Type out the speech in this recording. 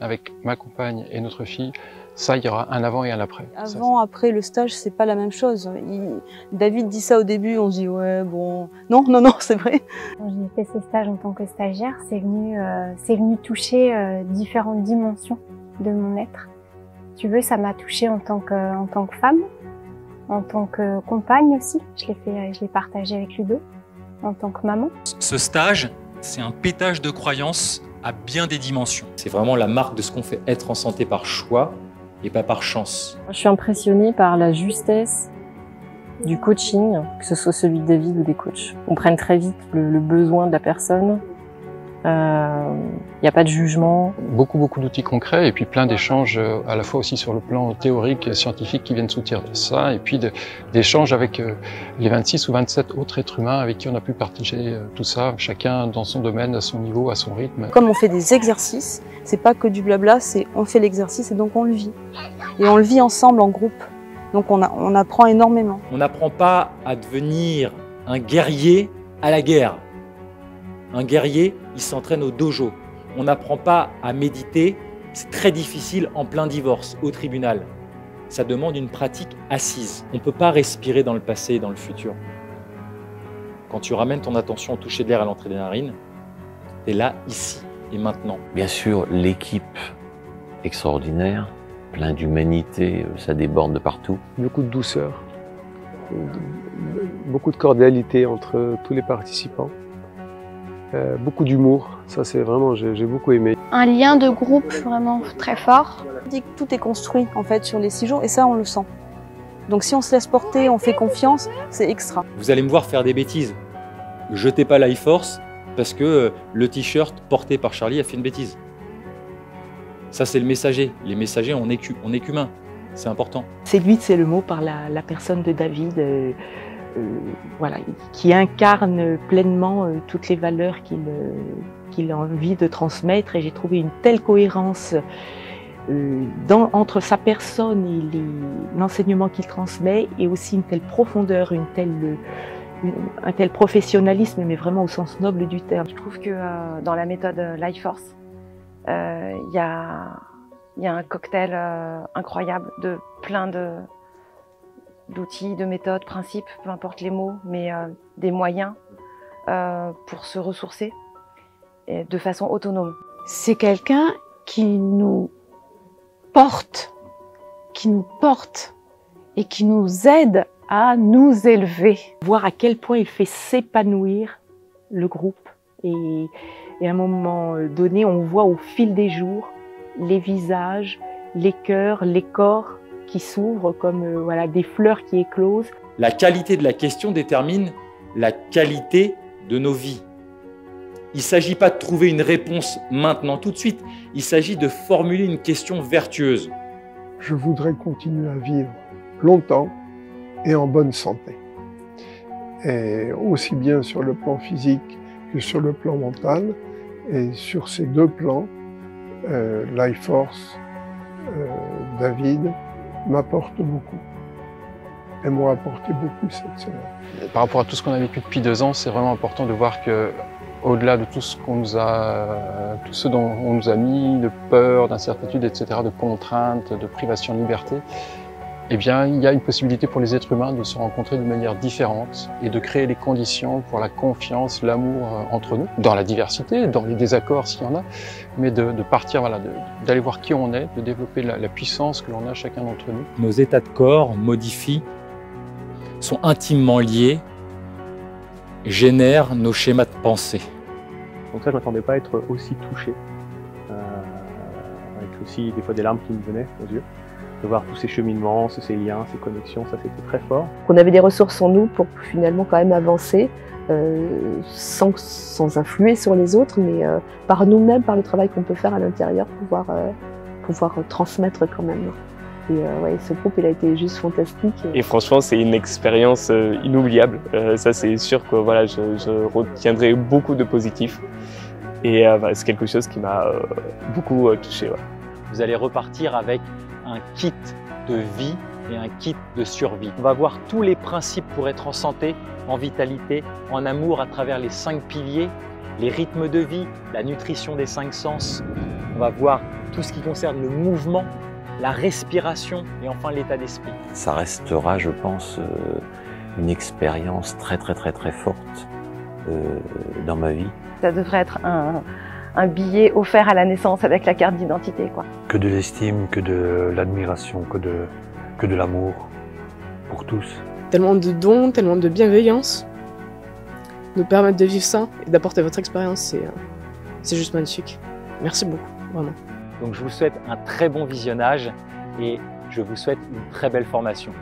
avec ma compagne et notre fille, ça, il y aura un avant et un après. Avant, après, le stage, c'est pas la même chose. David dit ça au début, on se dit ouais, bon, non, c'est vrai. Quand j'ai fait ce stage en tant que stagiaire, c'est venu toucher différentes dimensions de mon être. Si tu veux, ça m'a touchée en tant que femme, en tant que compagne aussi. Je l'ai partagé avec Ludo, en tant que maman. Ce stage, c'est un pétage de croyances à bien des dimensions. C'est vraiment la marque de ce qu'on fait être en santé par choix et pas par chance. Je suis impressionnée par la justesse du coaching, que ce soit celui de David ou des coachs. On prenne très vite le besoin de la personne. Il n'y a pas de jugement. Beaucoup d'outils concrets et puis plein d'échanges à la fois aussi sur le plan théorique et scientifique qui viennent soutenir ça et puis d'échanges avec les 26 ou 27 autres êtres humains avec qui on a pu partager tout ça, chacun dans son domaine, à son niveau, à son rythme. Comme on fait des exercices, c'est pas que du blabla, c'est on fait l'exercice et donc on le vit. Et on le vit ensemble en groupe. Donc on apprend énormément. On n'apprend pas à devenir un guerrier à la guerre. Un guerrier, il s'entraîne au dojo. On n'apprend pas à méditer, c'est très difficile en plein divorce, au tribunal. Ça demande une pratique assise. On ne peut pas respirer dans le passé et dans le futur. Quand tu ramènes ton attention au toucher de l'air à l'entrée des narines, tu es là, ici et maintenant. Bien sûr, l'équipe extraordinaire, plein d'humanité, ça déborde de partout. Beaucoup de douceur, beaucoup de cordialité entre tous les participants. Beaucoup d'humour, ça c'est vraiment, j'ai beaucoup aimé. Un lien de groupe vraiment très fort. On dit que tout est construit en fait sur les 6 jours et ça on le sent. Donc si on se laisse porter, on fait confiance, c'est extra. Vous allez me voir faire des bêtises. Jetez pas l'iForce parce que le t-shirt porté par Charlie a fait une bêtise. Ça c'est le messager. Les messagers, on est qu'humains. C'est important. Séduite, c'est le mot par la personne de David. Voilà, qui incarne pleinement toutes les valeurs qu'il a envie de transmettre et j'ai trouvé une telle cohérence entre sa personne et l'enseignement qu'il transmet et aussi une telle profondeur, un tel professionnalisme mais vraiment au sens noble du terme. Je trouve que dans la méthode LifeForce, il y a un cocktail incroyable de plein d'outils, de méthodes, principes, peu importe les mots, mais des moyens pour se ressourcer et de façon autonome. C'est quelqu'un qui nous porte et qui nous aide à nous élever. Voir à quel point il fait s'épanouir le groupe et à un moment donné, on voit au fil des jours les visages, les cœurs, les corps qui s'ouvrent comme voilà, des fleurs qui éclosent. La qualité de la question détermine la qualité de nos vies. Il ne s'agit pas de trouver une réponse maintenant, tout de suite. Il s'agit de formuler une question vertueuse. Je voudrais continuer à vivre longtemps et en bonne santé. Et aussi bien sur le plan physique que sur le plan mental. Et sur ces deux plans, LifeForce, David, m'apporte beaucoup et m'ont apporté beaucoup cette semaine. Par rapport à tout ce qu'on a vécu depuis 2 ans, c'est vraiment important de voir que, au-delà de tout ce tout ce dont on nous a mis, de peur, d'incertitude, etc., de contraintes, de privation de liberté, eh bien, il y a une possibilité pour les êtres humains de se rencontrer d'une manière différente et de créer les conditions pour la confiance, l'amour entre nous, dans la diversité, dans les désaccords s'il y en a, mais de partir, voilà, d'aller voir qui on est, de développer la puissance que l'on a chacun d'entre nous. Nos états de corps modifient, sont intimement liés, génèrent nos schémas de pensée. Donc ça, je ne m'attendais pas à être aussi touché, avec aussi des fois des larmes qui me venaient aux yeux. De voir tous ces cheminements, ces liens, ces connexions, ça c'était très fort. On avait des ressources en nous pour finalement quand même avancer sans influer sur les autres, mais par nous-mêmes, par le travail qu'on peut faire à l'intérieur, pouvoir transmettre quand même. Et ouais, ce groupe il a été juste fantastique. Et franchement c'est une expérience inoubliable, ça c'est sûr que voilà, je retiendrai beaucoup de positifs. Et c'est quelque chose qui m'a beaucoup touché. Ouais. Vous allez repartir avec un kit de vie et un kit de survie. On va voir tous les principes pour être en santé, en vitalité, en amour à travers les 5 piliers, les rythmes de vie, la nutrition des 5 sens. On va voir tout ce qui concerne le mouvement, la respiration et enfin l'état d'esprit. Ça restera, je pense, une expérience très forte dans ma vie. Ça devrait être un billet offert à la naissance avec la carte d'identité, quoi. Que de l'estime, que de l'admiration, que de l'amour pour tous. Tellement de dons, tellement de bienveillance, nous permettre de vivre ça et d'apporter votre expérience, c'est juste magnifique. Merci beaucoup, vraiment. Donc je vous souhaite un très bon visionnage et je vous souhaite une très belle formation.